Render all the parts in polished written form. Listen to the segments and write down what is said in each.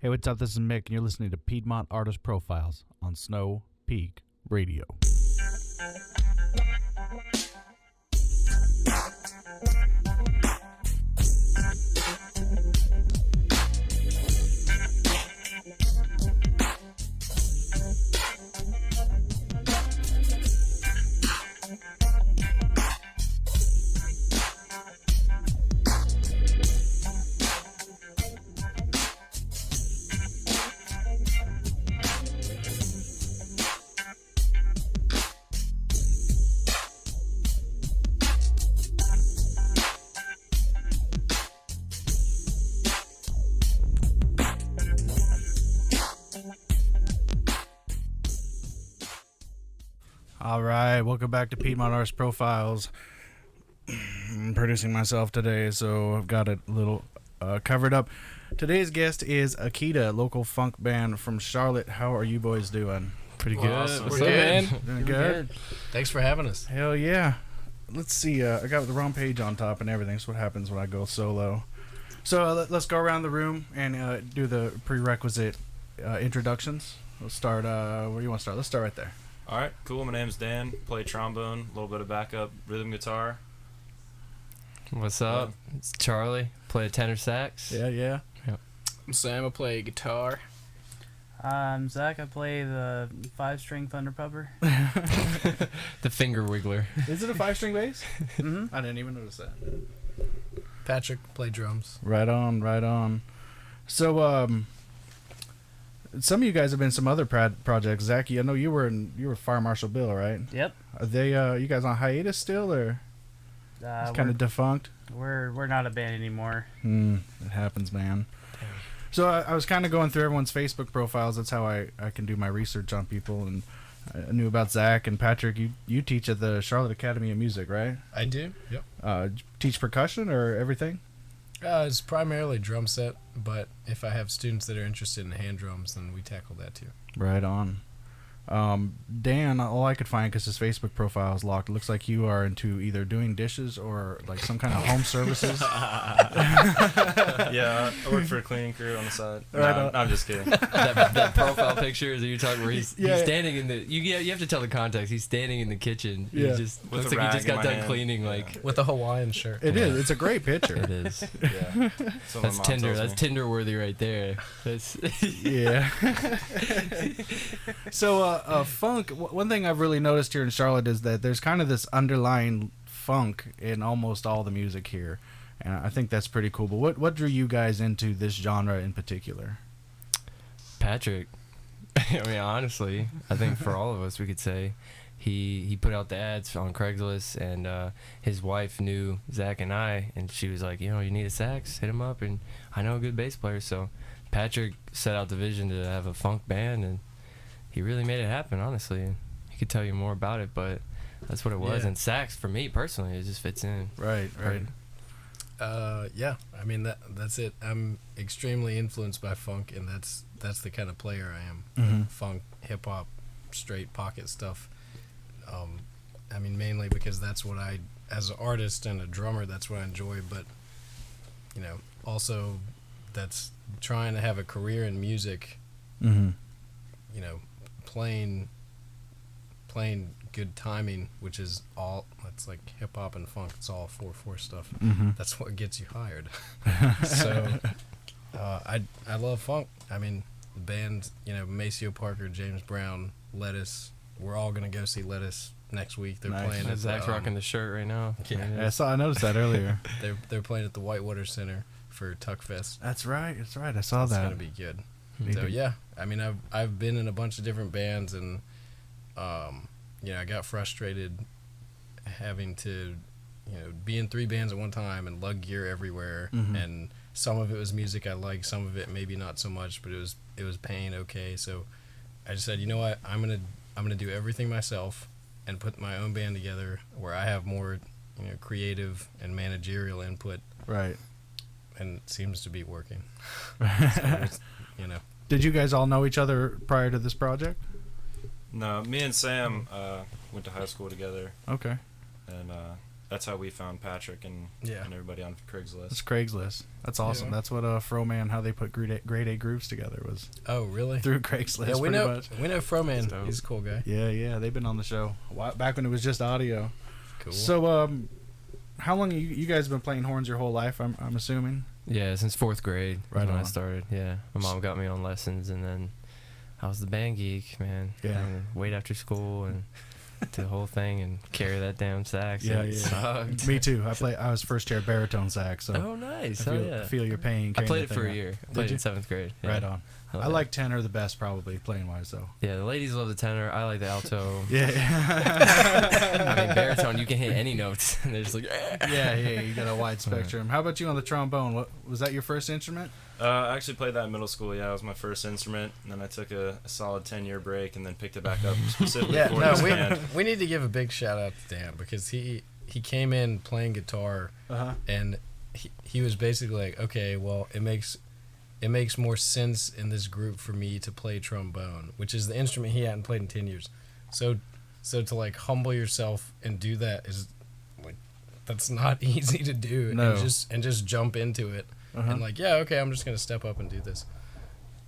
Hey, what's up? This is Mick, and you're listening to Piedmont Artist Profiles on Snow Peak Radio. All right, welcome back to Piedmont Artist Profiles. I'm producing myself today, so I've got it a little covered up. Today's guest is Akita, local funk band from Charlotte. How are you boys doing? Pretty good. Awesome. What's We're up, good. man? Doing good? Thanks for having us. Hell yeah. Let's see, I got the wrong page on top and everything. That's what happens when I go solo. So let's go around the room and do the prerequisite introductions. Let's start, where do you want to start? Let's start right there. All right, cool. My name's Dan. Play trombone, a little bit of backup rhythm guitar. What's up? It's Charlie. Play tenor sax. Yeah. I'm Sam. I play guitar. I'm Zach. I play the 5-string thunder pupper. The finger wiggler. Is it a 5-string bass? Mm-hmm. I didn't even notice that. Patrick, play drums. Right on. So, some of you guys have been in some other projects. Zach, I know you were Fire Marshal Bill, right? Yep. Are they, you guys on hiatus still, or it's kind of defunct? We're not a band anymore. It happens, man. So I was kind of going through everyone's Facebook profiles. That's how I can do my research on people, and I knew about Zach and Patrick. You teach at the Charlotte Academy of Music, right? I do. Yep. Teach percussion or everything? It's primarily drum set, but if I have students that are interested in hand drums, then we tackle that too. Right on. Dan, all I could find, because his Facebook profile is locked, it looks like you are into either doing dishes or like some kind of home services. Yeah, I work for a cleaning crew on the side. Right No, on. I'm just kidding. that profile picture is you talking where he's Yeah. standing in the you have to tell the context. He's standing in the kitchen. Yeah. He just With looks a like he rag just in got my done hand. cleaning. Like With a Hawaiian shirt. It is. It's a great picture. it is. Yeah. So my That's mom Tinder. tells That's me. Tinder worthy right there. That's Yeah. So, funk. One thing I've really noticed here in Charlotte is that there's kind of this underlying funk in almost all the music here, and I think that's pretty cool. But what drew you guys into this genre in particular? Patrick. I mean, honestly, I think for all of us, we could say he put out the ads on Craigslist, and his wife knew Zach and I, and she was like, you need a sax, hit him up, and I know a good bass player. So Patrick set out the vision to have a funk band, and he really made it happen, honestly. And he could tell you more about it, but that's what it was. Yeah. And sax, for me personally, it just fits in. Right. Yeah. I mean that's it. I'm extremely influenced by funk, and that's the kind of player I am. Mhm. Funk, hip hop, straight pocket stuff. I mean mainly because that's what I, as an artist and a drummer, that's what I enjoy. But also that's trying to have a career in music. Mm-hmm. Playing good timing, which is all, it's like hip hop and funk, it's all 4/4 stuff. Mm-hmm. That's what gets you hired. So I love funk. I mean, the band, Maceo Parker, James Brown, Lettuce, we're all gonna go see Lettuce next week. They're Nice. playing at Zach's rocking the shirt right now. Yeah. I noticed that earlier. they're playing at the Whitewater Center for Tuckfest. That's right. I saw It's that. gonna be good. Me So too. yeah, I mean I've been in a bunch of different bands, and I got frustrated having to be in 3 bands at one time and lug gear everywhere. Mhm. And some of it was music I liked, some of it maybe not so much, but it was paying okay. So I just said, you know what, I'm gonna do everything myself and put my own band together where I have more creative and managerial input, Right. and it seems to be working. So Did you guys all know each other prior to this project? No, me and Sam went to high school together, Okay. and that's how we found Patrick and everybody on Craigslist. It's Craigslist. That's awesome. Yeah. That's what Froman, how they put grade A groups together was Oh, really? through Craigslist. Yeah, we pretty know much. Froman. He's a cool guy. Yeah, they've been on the show back when it was just audio. Cool. So, how long you guys been playing horns your whole life? I'm assuming. Yeah, since 4th grade. Right when on. I started. Yeah, my mom got me on lessons, and then I was the band geek, man. Yeah. And wait after school and do the whole thing and carry that damn sax. Yeah, It sucked. Me too. I was first chair baritone sax, so Oh, nice. I feel your pain. I carrying played it that for a thing year. I Did played you? in 7th grade. Yeah. Right on. I like tenor the best, probably playing wise though. Yeah, the ladies love the tenor. I like the alto. Yeah. I mean, baritone, you can hit any notes. And they're just like, yeah. You got a wide spectrum. How about you on the trombone? What was that your first instrument? I actually played that in middle school. Yeah, it was my first instrument. And then I took a solid 10-year break and then picked it back up specifically for this band. we need to give a big shout out to Dan because he came in playing guitar and he was basically like, okay, well, it makes more sense in this group for me to play trombone, which is the instrument he hadn't played in 10 years. So to like humble yourself and do that is like that's not easy to do. No. And just jump into it and like, yeah, okay, I'm just gonna step up and do this.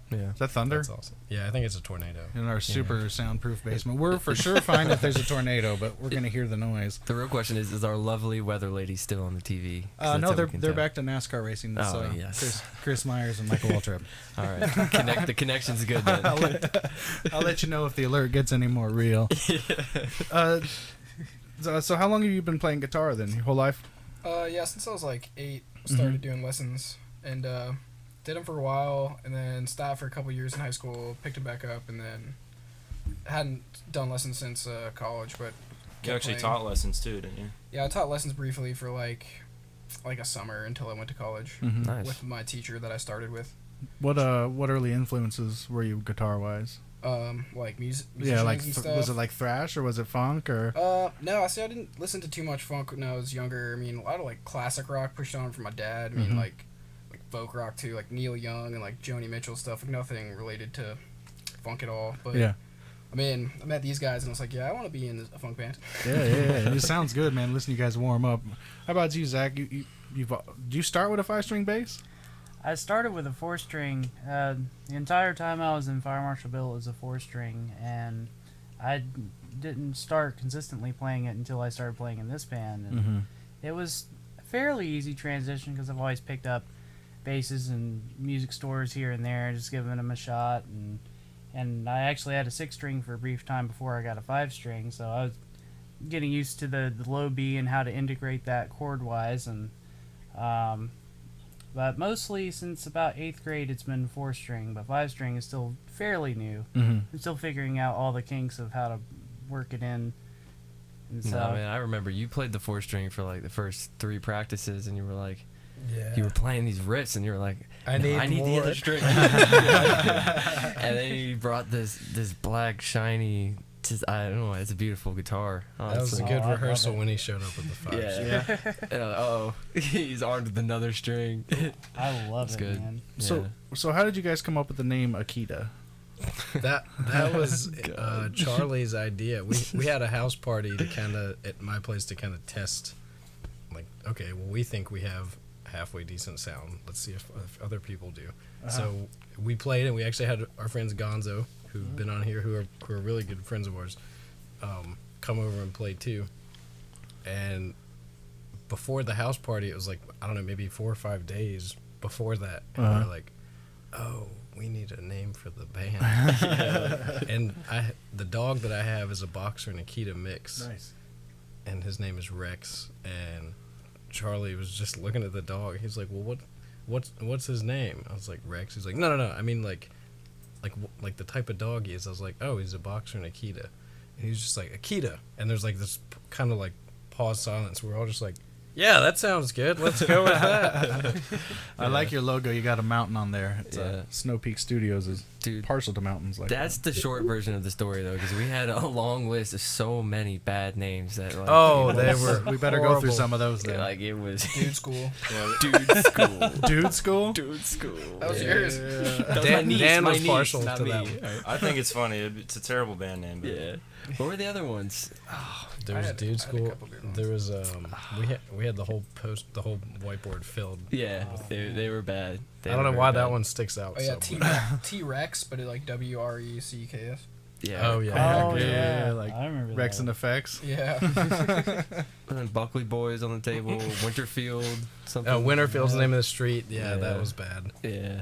yeah. Is that thunder? That's awesome. Yeah, I think it's a tornado. In our super soundproof basement. We're for sure fine if there's a tornado, but we're gonna hear the noise. The real question is our lovely weather lady still on the TV? 'Cause that's No, how we they're can they're tell. back to NASCAR racing. This, Oh, yes. Chris Myers and Michael Waltrip. All right. The connection's good then. I'll let you know if the alert gets any more real. So how long have you been playing guitar then? Your whole life? Yeah, since I was like 8, started doing lessons and did them for a while, and then stopped for a couple years in high school. Picked it back up, and then hadn't done lessons since college. But You actually playing. taught lessons too, didn't you? Yeah, I taught lessons briefly for like a summer until I went to college Nice. with my teacher that I started with. What early influences were you guitar wise? Like music. Yeah, like and stuff. was it like thrash or was it funk or? No, I didn't listen to too much funk when I was younger. I mean, a lot of like classic rock pushed on from my dad. I mean, like folk rock too, like Neil Young and like Joni Mitchell stuff. Like nothing related to funk at all. But Yeah. I mean, I met these guys and I was like, yeah, I want to be in a funk band. Yeah. It sounds good, man. Listen, to you guys warm up. How about you, Zach? Do you start with a 5-string bass? I started with a 4-string. The entire time I was in Fire Marshal Bill, it was a 4-string, and I didn't start consistently playing it until I started playing in this band. And it was a fairly easy transition because I've always picked up basses in music stores here and there, just giving them a shot. And I actually had a 6-string for a brief time before I got a 5-string, so I was getting used to the low B and how to integrate that chord-wise. And but mostly since about 8th grade, it's been 4-string, but 5-string is still fairly new. I'm still figuring out all the kinks of how to work it in. And so, No, man, I remember you played the 4-string for like the first 3 practices, and you were like, Yeah. you were playing these riffs, and you were like, I "No, need the more." other string. And then you brought this black shiny. I don't know. It's a beautiful guitar. That was a Honestly. good I love rehearsal it. when he showed up with the 5. Yeah. And he's armed with another string. I love It's it, good. man. So how did you guys come up with the name Akita? That was Charlie's idea. We had a house party to kind of at my place to kind of test. Like, okay, well, we think we have halfway decent sound. Let's see if other people do. So we played, and we actually had our friends Gonzo, who've been on here, who are really good friends of ours, come over and play too. And before the house party, it was like, I don't know, maybe 4 or 5 days before that, and we were like, oh, we need a name for the band. And the dog that I have is a boxer and Akita mix. Nice. And his name is Rex. And Charlie was just looking at the dog. He's like, well, what's his name? I was like, Rex. He's like, no. I mean, like the type of dog he is. I was like, oh, he's a boxer and Akita. And he was just like, Akita. And there's like this kind of like pause silence. We're all just like, yeah, that sounds good. Let's go with that. I like your logo. You got a mountain on there. It's Yeah. Snow Peak Studios is Dude, partial to mountains. Like that's the short version of the story, though, because we had a long list of so many bad names that. Like, Oh, you know, they were. we better go through horrible. some of those then. like it was Dude school. dude school. Dude school. Dude school. That was yours. That was Dan- my niece, Dan my was niece, partial not to me. that one. I think it's funny. It's a terrible band name, but Yeah. What were the other ones? There was Dude I had a School. couple good ones. There was we had the whole whiteboard filled. Yeah, they were bad. I don't know why that one sticks out. Oh yeah, so much. T-Rex, but it like WRECKS. Yeah. Oh yeah. Oh yeah, like I remember Rex that. and Effects. Yeah. And then Buckley Boys on the table. Winterfield. Something. Winterfield's the name of the street. Yeah, Yeah. that was bad. Yeah.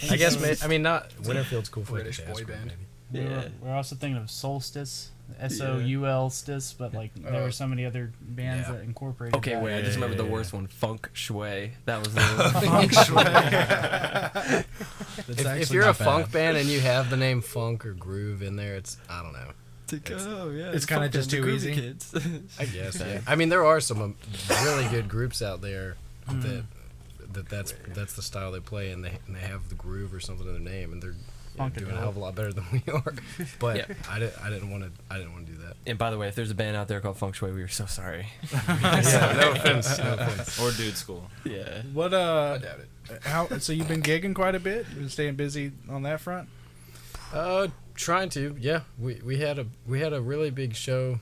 I guess. I mean, not Winterfield's cool for British jazz boy group, band. maybe. Yeah. We're also thinking of Solstice, SOUL-STIS, but like there were so many other bands Yeah. that incorporated. Okay, that. wait. I just remember the Yeah. worst one. Funk Shui. That was the Funk Shui. If you're a funk band and you have the name funk or groove in there, it's I don't know. It's kinda just too easy. Kids. I guess. Yeah. I mean, there are some really good groups out there that's the style they play, and they have the groove or something in their name, and they're doing a hell of a lot better than we are. But Yeah. I didn't want to do that. And by the way, if there's a band out there called Funk Shui, we are so sorry. Yeah, no offense. No offense. Or Dude School. Yeah. What I doubt it. how so you've been gigging quite a bit? Been staying busy on that front? Trying to. Yeah, we had a really big show.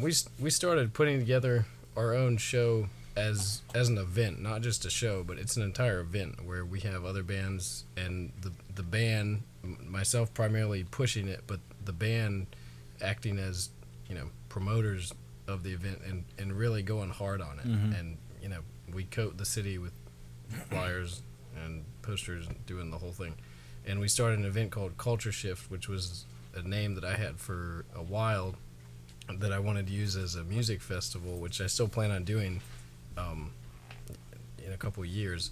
We started putting together our own show as an event, not just a show, but it's an entire event where we have other bands and the band, myself primarily pushing it, but the band acting as promoters of the event and really going hard on it. And we coat the city with flyers and posters and doing the whole thing. And we started an event called Culture Shift, which was a name that I had for a while that I wanted to use as a music festival, which I still plan on doing in a couple of years.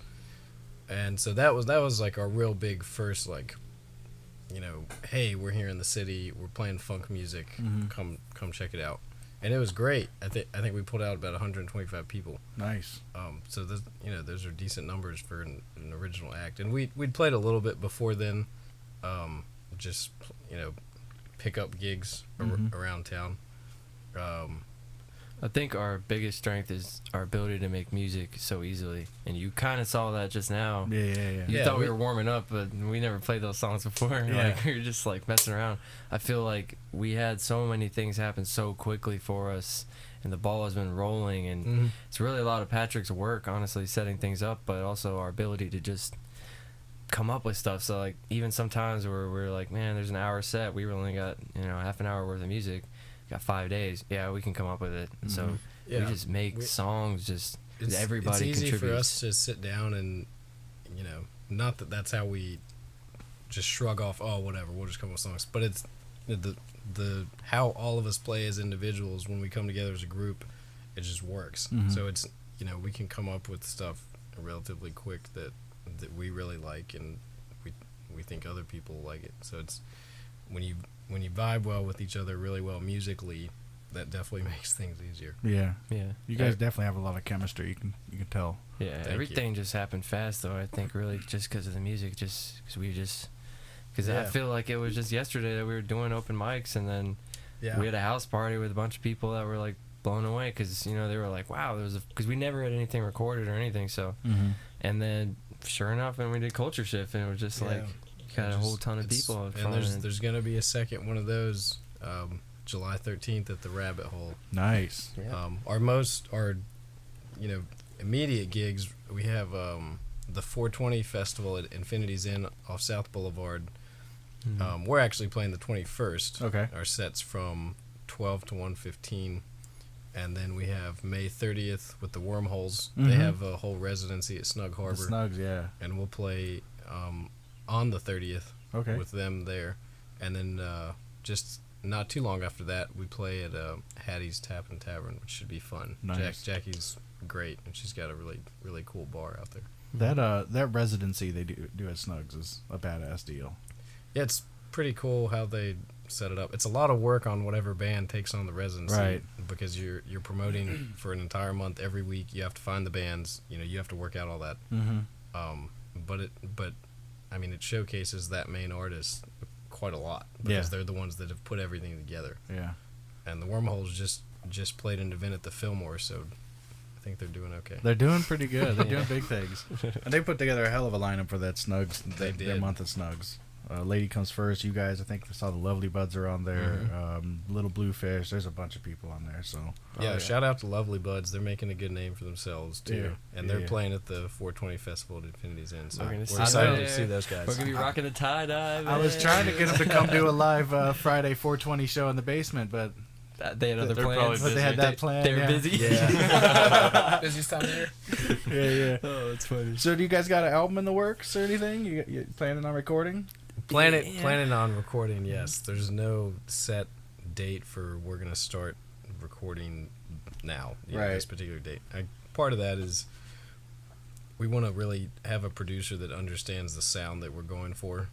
And so that was like our real big first, like, hey, we're here in the city, we're playing funk music, come check it out. And it was great. I think we pulled out about 125 people. Nice. So those are decent numbers for an original act. And we'd played a little bit before then, just pick up gigs around town. I think our biggest strength is our ability to make music so easily, and you kind of saw that just now. Yeah. You thought we were warming up, but we never played those songs before. Yeah. Like, we were just like messing around. I feel like we had so many things happen so quickly for us, and the ball has been rolling, and it's really a lot of Patrick's work, honestly, setting things up, but also our ability to just come up with stuff. So like even sometimes where we're like, man, there's an hour set, we only got half an hour worth of music. Got 5 days. Yeah, we can come up with it. And so we just make songs. Just everybody it's easy contributes. for us to sit down and not that that's how we just shrug off. Oh, whatever. We'll just come up with songs. But it's the how all of us play as individuals when we come together as a group. It just works. So it's we can come up with stuff relatively quick that we really like, and we think other people like it. So it's when you vibe well with each other really well musically, that definitely makes things easier. Yeah. You guys Yeah. definitely have a lot of chemistry. You can tell. Yeah, Thank everything just happened fast, though. I think really just because of the music, just because I Yeah. feel like it was just yesterday that we were doing open mics, and then we had a house party with a bunch of people that were like blown away because they were like, wow, because we never had anything recorded or anything. So, and then sure enough, when we did Culture Shift, and it was just like. Got a whole ton of people. And there's gonna be a second one of those July 13th at the Rabbit Hole. Nice. Yeah. Our immediate gigs, we have the 420 Festival at Infinity's Inn off South Boulevard. We're actually playing the 21st. Okay. Our sets from 12 to 1:15. And then we have May 30th with the Wormholes. They have a whole residency at Snug Harbor. The Snugs, yeah. And we'll play on the 30th Okay. with them there. And then just not too long after that, we play at Hattie's Tap and Tavern, which should be fun. Nice. Jackie's great, and she's got a really, really cool bar out there. That residency they do at Snugs is a badass deal. Yeah, it's pretty cool how they set it up. It's a lot of work on whatever band takes on the residency, Right. because you're promoting for an entire month every week. You have to find the bands. You have to work out all that. But I mean, it showcases that main artist quite a lot because they're the ones that have put everything together. Yeah. And the Wormholes just played an event at the Fillmore, so I think they're doing okay. They're doing pretty good. They're doing big things. And they put together a hell of a lineup for that Snugs. They Their did. month of Snugs. Lady Comes First. You guys, I think I saw the Lovely Buds are on there. Little Bluefish. There's a bunch of people on there. So shout out to Lovely Buds. They're making a good name for themselves too, and they're playing at the 420 Festival at Infinity's Inn. So we're excited to see those guys. We're gonna be rocking the tie dye. I was trying to get them to come do a live Friday 420 show in the basement, but they had other plans. But they had that plan. They were busy. Yeah. Busiest time of year. Yeah. Oh, it's funny. So do you guys got an album in the works or anything? You planning on recording? Planning on recording, yes. There's no set date for we're going to start recording now, this particular date. Part of that is we want to really have a producer that understands the sound that we're going for.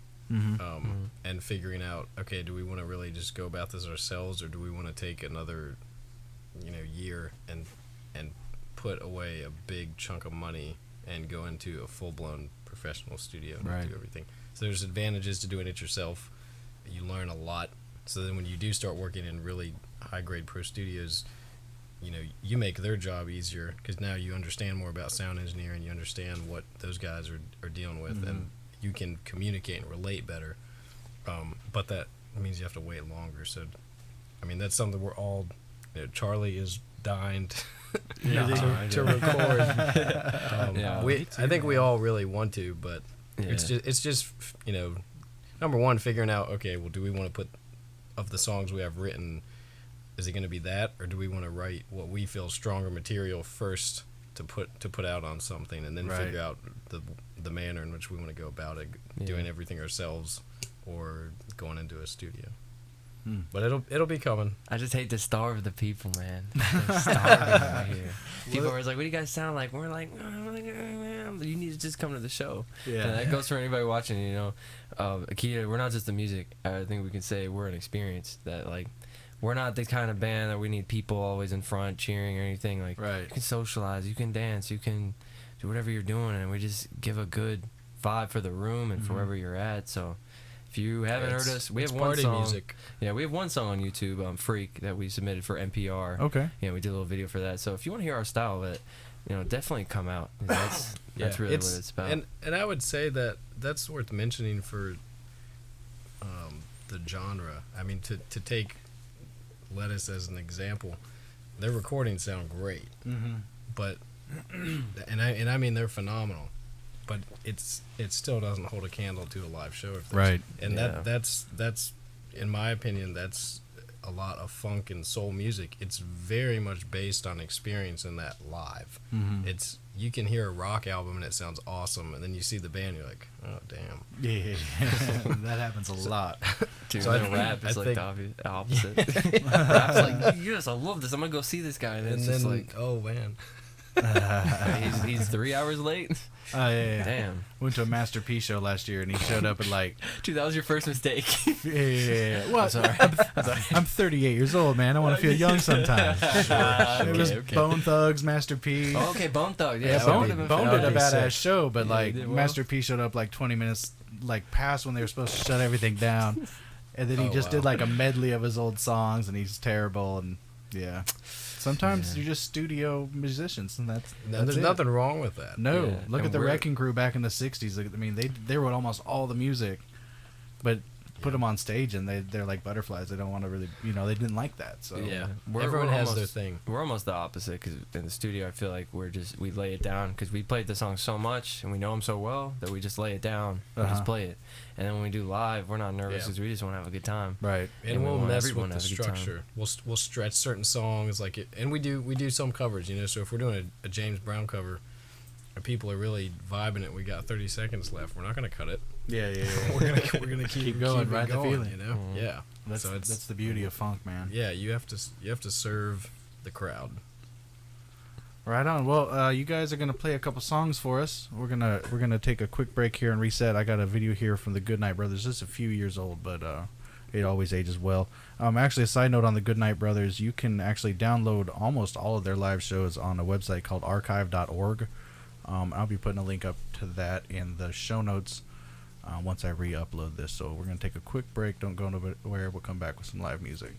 And figuring out, okay, do we want to really just go about this ourselves, or do we want to take another year and put away a big chunk of money and go into a full-blown professional studio and do everything. So there's advantages to doing it yourself. You learn a lot. So then when you do start working in really high-grade pro studios, you make their job easier because now you understand more about sound engineering, you understand what those guys are dealing with, and you can communicate and relate better. But that means you have to wait longer. So, I mean, that's something we're all, Charlie is dying to record. I think we all really want to, but it's just number one, figuring out, okay, well, do we want to put, of the songs we have written, is it going to be that, or do we want to write what we feel stronger material first to put out on something, and then figure out the manner in which we want to go about it, doing everything ourselves or going into a studio. But it'll be coming. I just hate to starve the people, man. They're starving right here. People are always like, "What do you guys sound like?" We're like, "You need to just come to the show." Yeah, and that goes for anybody watching. Akita, we're not just the music. I think we can say we're an experience. That we're not the kind of band that we need people always in front cheering or anything. You can socialize, you can dance, you can do whatever you're doing, and we just give a good vibe for the room and for wherever you're at. So if you haven't heard us, we have one song. Music. Yeah, we have one song on YouTube, "Freak," that we submitted for NPR. Okay. Yeah, we did a little video for that. So if you want to hear our style of it, definitely come out. That's really what it's about. And I would say that that's worth mentioning for the genre. I mean, to take Lettuce as an example, their recordings sound great, but and I mean they're phenomenal, but it still doesn't hold a candle to a live show. And that's in my opinion, that's a lot of funk and soul music. It's very much based on experience in that live. It's, you can hear a rock album and it sounds awesome, and then you see the band, you're like, oh damn. Yeah. That happens a lot. Dude, rap is like the opposite. Rap's like, yes, I love this, I'm gonna go see this guy, and it's just like, oh man. he's 3 hours late. Oh yeah. Damn. Went to a Master P show last year, and he showed up at Dude, that was your first mistake. Yeah. Well, I'm 38 years old, man. I want to feel young sometimes. It was Bone Thugs, Master P. Oh, okay, Bone Thugs. Yeah, Bone did a badass show, but Master P showed up 20 minutes past when they were supposed to shut everything down, and then he just did a medley of his old songs, and he's terrible, and yeah. Sometimes you're just studio musicians, and that's there's nothing wrong with that. No, look at the Wrecking Crew back in the '60s. I mean, they wrote almost all the music, but put them on stage, and they're like butterflies. They don't want to really, they didn't like that. So everyone has their thing. We're almost the opposite, because in the studio, I feel like we lay it down, because we played the song so much and we know them so well that we just lay it down and just play it. And then when we do live, we're not nervous because we just want to have a good time. Right. And we'll mess with the structure. We'll stretch certain songs and we do some covers. So if we're doing a James Brown cover, and people are really vibing it, we got 30 seconds left. We're not gonna cut it. Yeah. we're gonna keep going, right? The feeling, Yeah. That's the beauty of funk, man. Yeah, you have to serve the crowd. Right on. Well, you guys are gonna play a couple songs for us. We're gonna take a quick break here and reset. I got a video here from the Goodnight Brothers. Just a few years old, but it always ages well. Actually, a side note on the Goodnight Brothers: you can actually download almost all of their live shows on a website called archive.org. I'll be putting a link up to that in the show notes once I re-upload this. So we're gonna take a quick break. Don't go nowhere. We'll come back with some live music.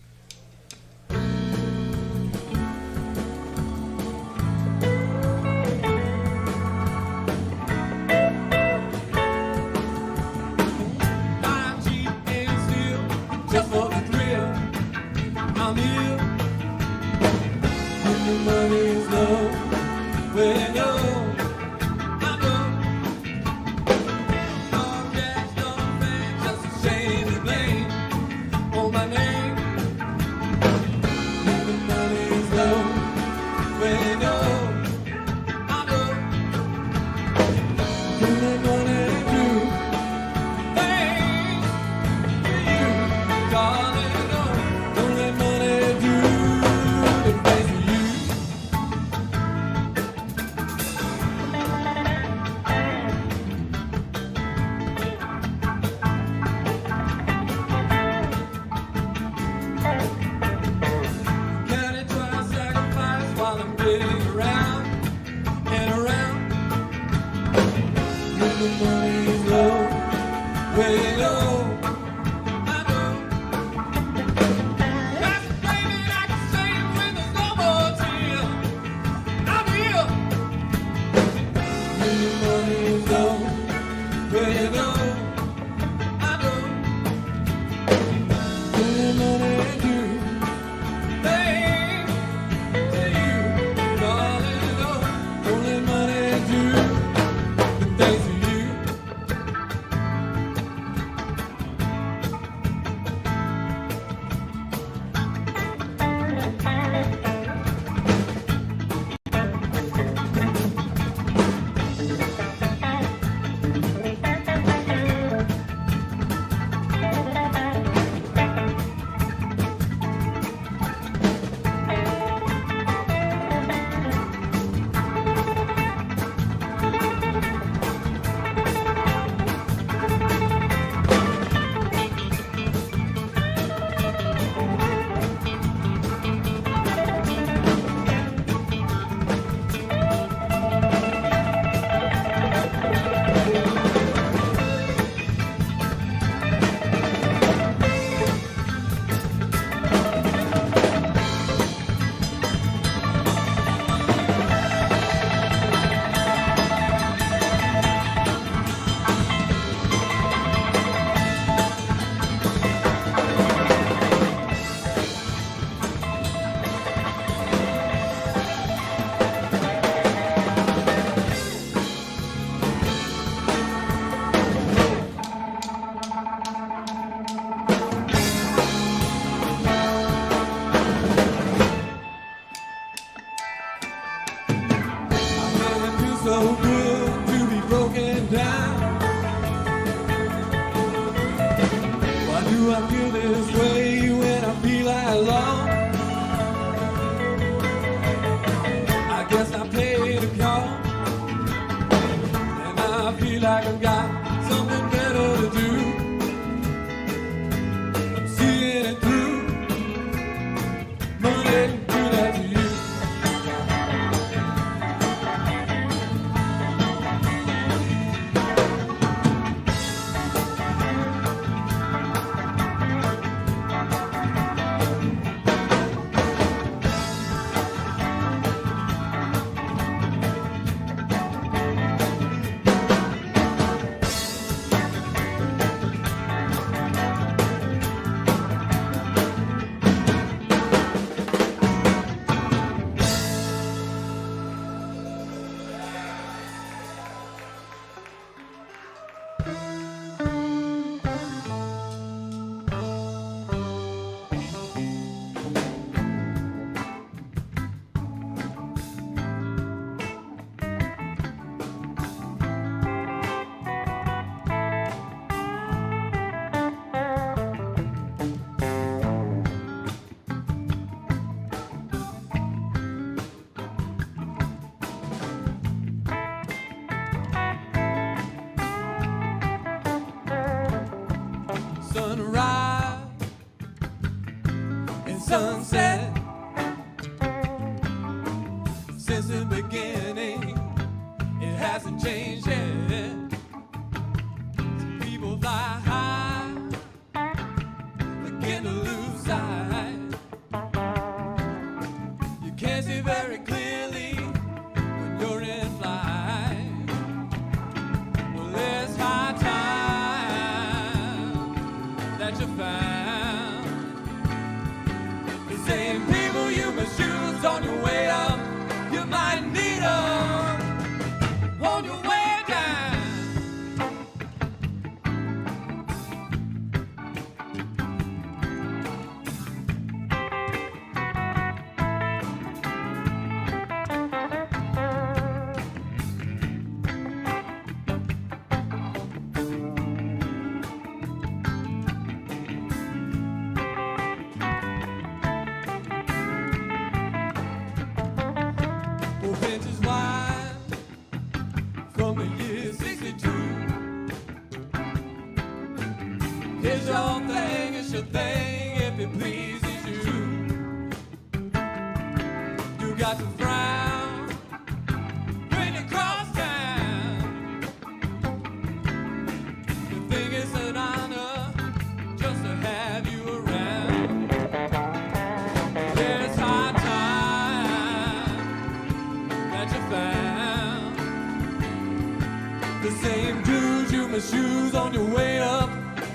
The same dues you must use on your way up,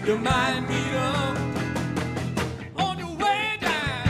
you might need 'em on your way down.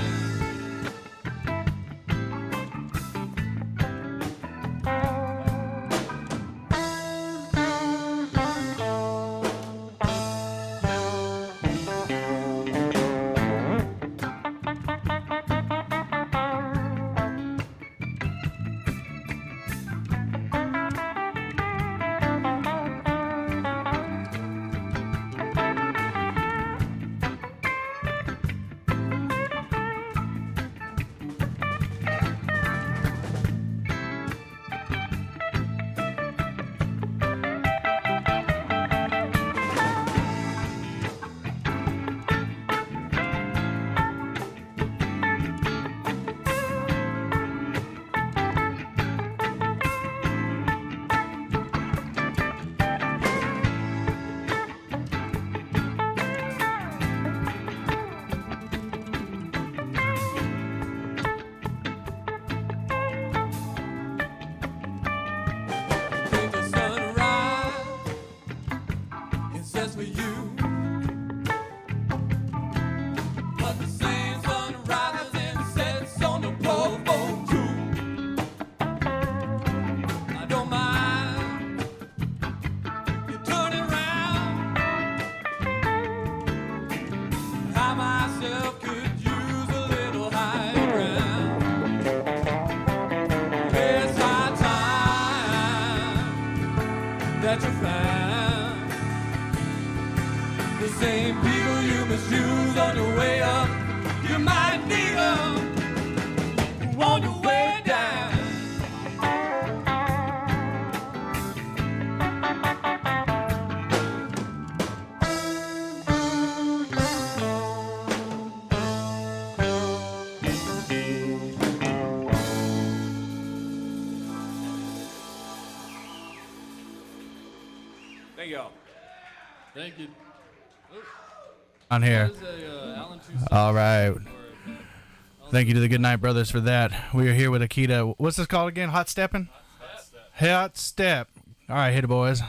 Think the sunrise is just for you, but the same sun rises and sets on the pole for two. I don't mind you turning around. I myself could use a little higher ground. It's high time that you found the same people you misuse on your way up. You might need 'em on your way down. Thank y'all. Thank you. On here. That is a, Alan Toussaint All right. or, Thank you to the Goodnight Brothers for that. We are here with Akita. What's this called again? Hot Steppin'? Hot Step. All right, hit it, boys.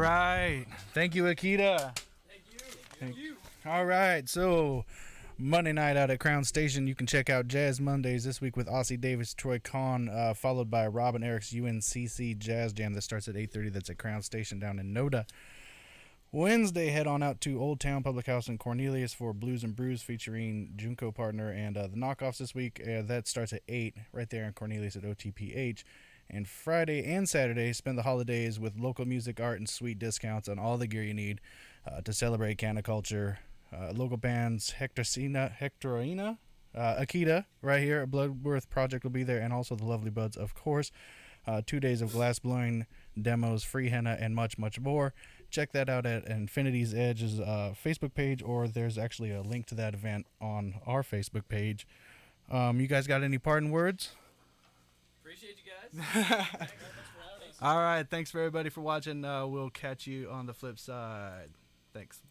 right. Thank you, Akita. Thank you. All right. So Monday night out at Crown Station, you can check out Jazz Mondays this week with Aussie Davis, Troy Kahn, followed by Rob and Eric's UNCC Jazz Jam that starts at 8:30. That's at Crown Station down in Noda. Wednesday, head on out to Old Town Public House in Cornelius for Blues and Brews featuring Junko Partner and the Knockoffs this week. That starts at 8 right there in Cornelius at OTPH. And Friday and Saturday, spend the holidays with local music, art, and sweet discounts on all the gear you need to celebrate Canna culture. Local bands Hectorina, Akita right here at Bloodworth Project will be there, and also the Lovely Buds, of course. 2 days of glass blowing, demos, free henna, and much, much more. Check that out at Infinity's Edge's Facebook page, or there's actually a link to that event on our Facebook page. You guys got any parting words? Appreciate you guys. All right, thanks for everybody for watching. We'll catch you on the flip side. Thanks.